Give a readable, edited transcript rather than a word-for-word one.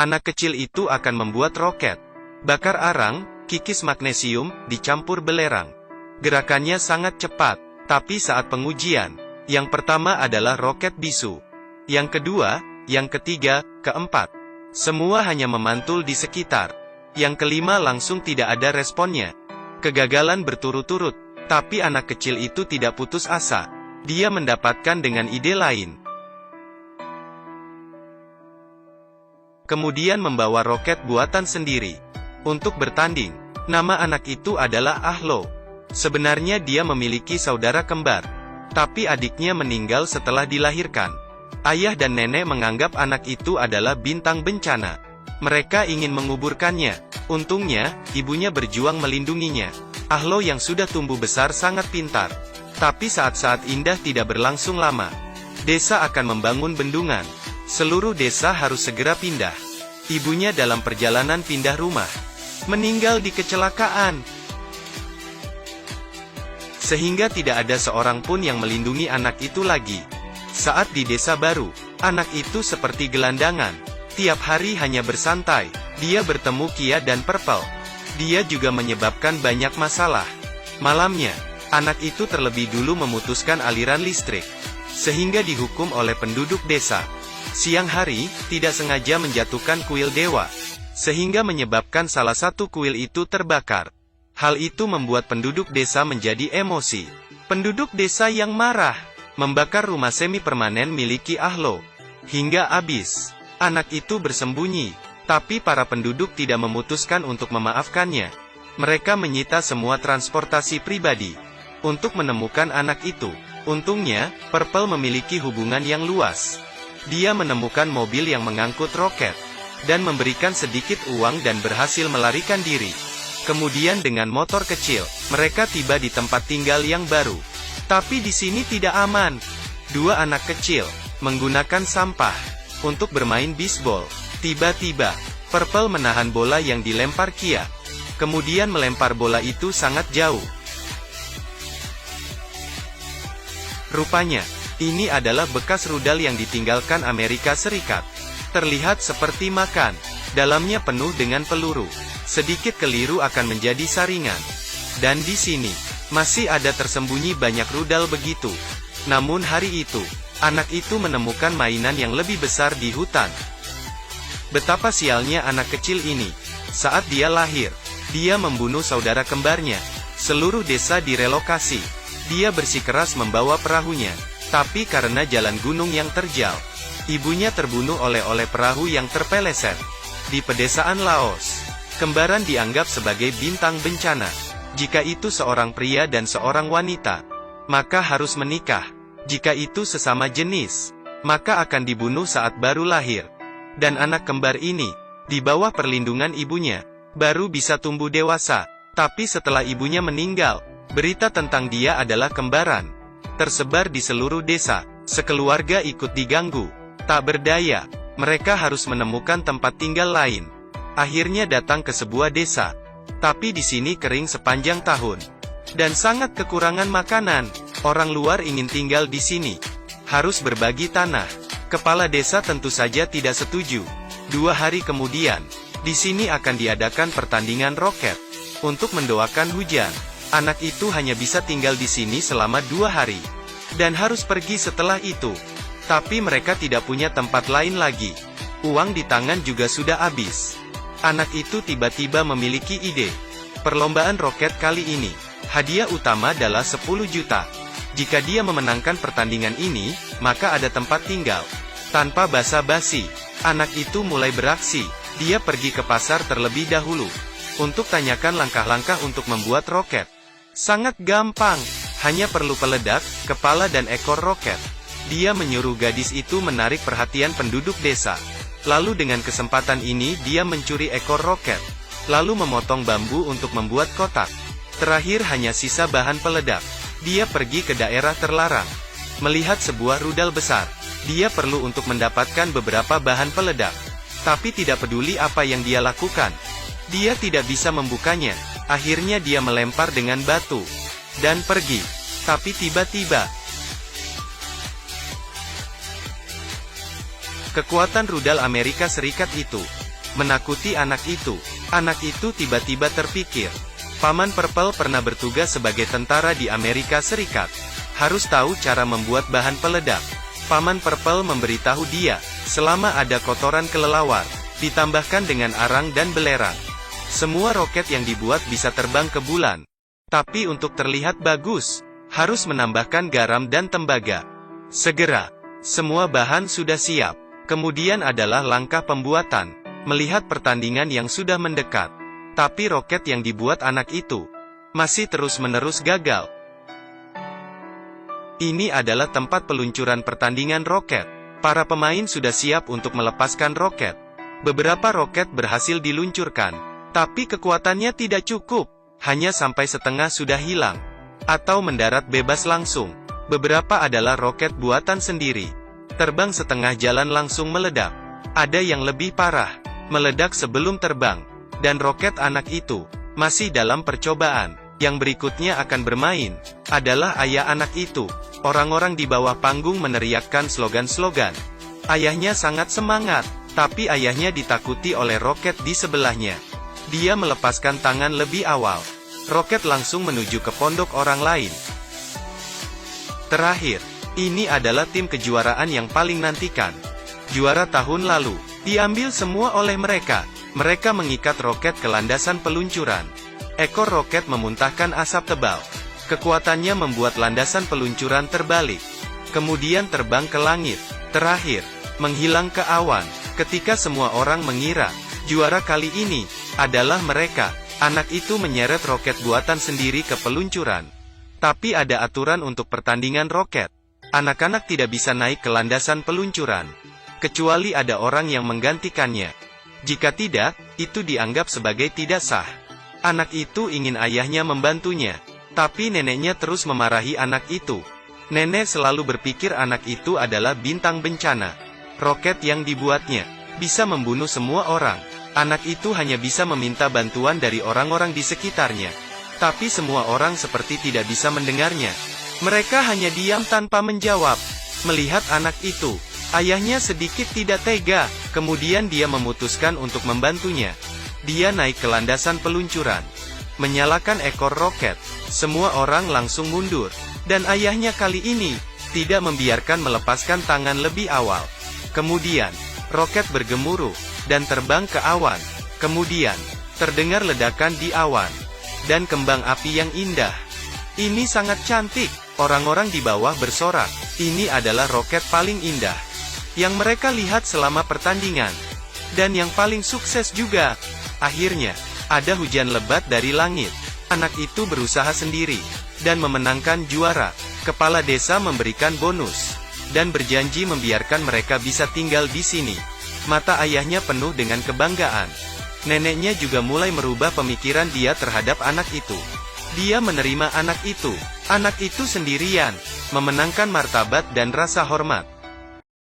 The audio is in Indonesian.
Anak kecil itu akan membuat roket. Bakar arang, kikis magnesium, dicampur belerang. Gerakannya sangat cepat, tapi saat pengujian, yang pertama adalah roket bisu. Yang kedua, yang ketiga, keempat. Semua hanya memantul di sekitar. Yang kelima langsung tidak ada responnya. Kegagalan berturut-turut, tapi anak kecil itu tidak putus asa. Dia mendapatkan dengan ide lain. Kemudian membawa roket buatan sendiri. Untuk bertanding, nama anak itu adalah Ahlo. Sebenarnya dia memiliki saudara kembar. Tapi adiknya meninggal setelah dilahirkan. Ayah dan nenek menganggap anak itu adalah bintang bencana. Mereka ingin menguburkannya. Untungnya, ibunya berjuang melindunginya. Ahlo yang sudah tumbuh besar sangat pintar. Tapi saat-saat indah tidak berlangsung lama. Desa akan membangun bendungan. Seluruh desa harus segera pindah. Ibunya dalam perjalanan pindah rumah, meninggal di kecelakaan. Sehingga tidak ada seorang pun yang melindungi anak itu lagi. Saat di desa baru, anak itu seperti gelandangan. Tiap hari hanya bersantai. Dia bertemu Kia dan Purple. Dia juga menyebabkan banyak masalah. Malamnya, anak itu terlebih dulu memutuskan aliran listrik. Sehingga dihukum oleh penduduk desa. Siang hari, tidak sengaja menjatuhkan kuil dewa. Sehingga menyebabkan salah satu kuil itu terbakar. Hal itu membuat penduduk desa menjadi emosi. Penduduk desa yang marah, membakar rumah semi-permanen miliki Ahlo. Hingga habis. Anak itu bersembunyi. Tapi para penduduk tidak memutuskan untuk memaafkannya. Mereka menyita semua transportasi pribadi. Untuk menemukan anak itu. Untungnya, Purple memiliki hubungan yang luas. Dia menemukan mobil yang mengangkut roket. Dan memberikan sedikit uang dan berhasil melarikan diri. Kemudian dengan motor kecil, mereka tiba di tempat tinggal yang baru. Tapi di sini tidak aman. Dua anak kecil, menggunakan sampah, untuk bermain bisbol. Tiba-tiba, Purple menahan bola yang dilempar Kia. Kemudian melempar bola itu sangat jauh. Rupanya, ini adalah bekas rudal yang ditinggalkan Amerika Serikat. Terlihat seperti makan. Dalamnya penuh dengan peluru. Sedikit keliru akan menjadi saringan. Dan di sini, masih ada tersembunyi banyak rudal begitu. Namun hari itu, anak itu menemukan mainan yang lebih besar di hutan. Betapa sialnya anak kecil ini. Saat dia lahir, dia membunuh saudara kembarnya. Seluruh desa direlokasi. Dia bersikeras membawa perahunya. Tapi karena jalan gunung yang terjal, ibunya terbunuh oleh perahu yang terpeleset. Di pedesaan Laos, kembaran dianggap sebagai bintang bencana. Jika itu seorang pria dan seorang wanita, maka harus menikah. Jika itu sesama jenis, maka akan dibunuh saat baru lahir. Dan anak kembar ini, di bawah perlindungan ibunya, baru bisa tumbuh dewasa. Tapi setelah ibunya meninggal, berita tentang dia adalah kembaran tersebar di seluruh desa. Sekeluarga ikut diganggu. Tak berdaya, mereka harus menemukan tempat tinggal lain. Akhirnya datang ke sebuah desa. Tapi di sini kering sepanjang tahun. Dan sangat kekurangan makanan. Orang luar ingin tinggal di sini. Harus berbagi tanah. Kepala desa tentu saja tidak setuju. 2 hari kemudian, di sini akan diadakan pertandingan roket. Untuk mendoakan hujan. Anak itu hanya bisa tinggal di sini selama 2 hari. Dan harus pergi setelah itu. Tapi mereka tidak punya tempat lain lagi. Uang di tangan juga sudah habis. Anak itu tiba-tiba memiliki ide. Perlombaan roket kali ini, hadiah utama adalah 10 juta. Jika dia memenangkan pertandingan ini, maka ada tempat tinggal. Tanpa basa-basi, anak itu mulai beraksi. Dia pergi ke pasar terlebih dahulu. Untuk tanyakan langkah-langkah untuk membuat roket. Sangat gampang, hanya perlu peledak, kepala dan ekor roket. Dia menyuruh gadis itu menarik perhatian penduduk desa. Lalu dengan kesempatan ini dia mencuri ekor roket. Lalu memotong bambu untuk membuat kotak. Terakhir hanya sisa bahan peledak. Dia pergi ke daerah terlarang. Melihat sebuah rudal besar. Dia perlu untuk mendapatkan beberapa bahan peledak. Tapi tidak peduli apa yang dia lakukan. Dia tidak bisa membukanya. Akhirnya dia melempar dengan batu. Dan pergi. Tapi tiba-tiba, kekuatan rudal Amerika Serikat itu menakuti anak itu. Anak itu tiba-tiba terpikir, Paman Purple pernah bertugas sebagai tentara di Amerika Serikat. Harus tahu cara membuat bahan peledak. Paman Purple memberitahu dia, selama ada kotoran kelelawar, ditambahkan dengan arang dan belerang, semua roket yang dibuat bisa terbang ke bulan. Tapi untuk terlihat bagus, harus menambahkan garam dan tembaga. Segera, semua bahan sudah siap. Kemudian adalah langkah pembuatan. Melihat pertandingan yang sudah mendekat. Tapi roket yang dibuat anak itu masih terus-menerus gagal. Ini adalah tempat peluncuran pertandingan roket. Para pemain sudah siap untuk melepaskan roket. Beberapa roket berhasil diluncurkan, tapi kekuatannya tidak cukup. Hanya sampai setengah sudah hilang, atau mendarat bebas langsung. Beberapa adalah roket buatan sendiri. Terbang setengah jalan langsung meledak. Ada yang lebih parah, meledak sebelum terbang. Dan roket anak itu masih dalam percobaan. Yang berikutnya akan bermain adalah ayah anak itu. Orang-orang di bawah panggung meneriakkan slogan-slogan. Ayahnya sangat semangat, tapi ayahnya ditakuti oleh roket di sebelahnya. Dia melepaskan tangan lebih awal. Roket langsung menuju ke pondok orang lain. Terakhir, ini adalah tim kejuaraan yang paling nantikan. Juara tahun lalu, diambil semua oleh mereka. Mereka mengikat roket ke landasan peluncuran. Ekor roket memuntahkan asap tebal. Kekuatannya membuat landasan peluncuran terbalik. Kemudian terbang ke langit. Terakhir, menghilang ke awan. Ketika semua orang mengira juara kali ini adalah mereka, anak itu menyeret roket buatan sendiri ke peluncuran. Tapi ada aturan untuk pertandingan roket. Anak-anak tidak bisa naik ke landasan peluncuran, kecuali ada orang yang menggantikannya. Jika tidak, itu dianggap sebagai tidak sah. Anak itu ingin ayahnya membantunya, tapi neneknya terus memarahi anak itu. Nenek selalu berpikir anak itu adalah bintang bencana. Roket yang dibuatnya bisa membunuh semua orang. Anak itu hanya bisa meminta bantuan dari orang-orang di sekitarnya. Tapi semua orang seperti tidak bisa mendengarnya. Mereka hanya diam tanpa menjawab. Melihat anak itu, ayahnya sedikit tidak tega. Kemudian dia memutuskan untuk membantunya. Dia naik ke landasan peluncuran, menyalakan ekor roket. Semua orang langsung mundur. Dan ayahnya kali ini tidak membiarkan melepaskan tangan lebih awal. Kemudian, roket bergemuruh dan terbang ke awan. Kemudian, terdengar ledakan di awan dan kembang api yang indah. Ini sangat cantik. Orang-orang di bawah bersorak. Ini adalah roket paling indah yang mereka lihat selama pertandingan. Dan yang paling sukses juga. Akhirnya, ada hujan lebat dari langit. Anak itu berusaha sendiri dan memenangkan juara. Kepala desa memberikan bonus dan berjanji membiarkan mereka bisa tinggal di sini. Mata ayahnya penuh dengan kebanggaan. Neneknya juga mulai merubah pemikiran dia terhadap anak itu. Dia menerima anak itu sendirian, memenangkan martabat dan rasa hormat.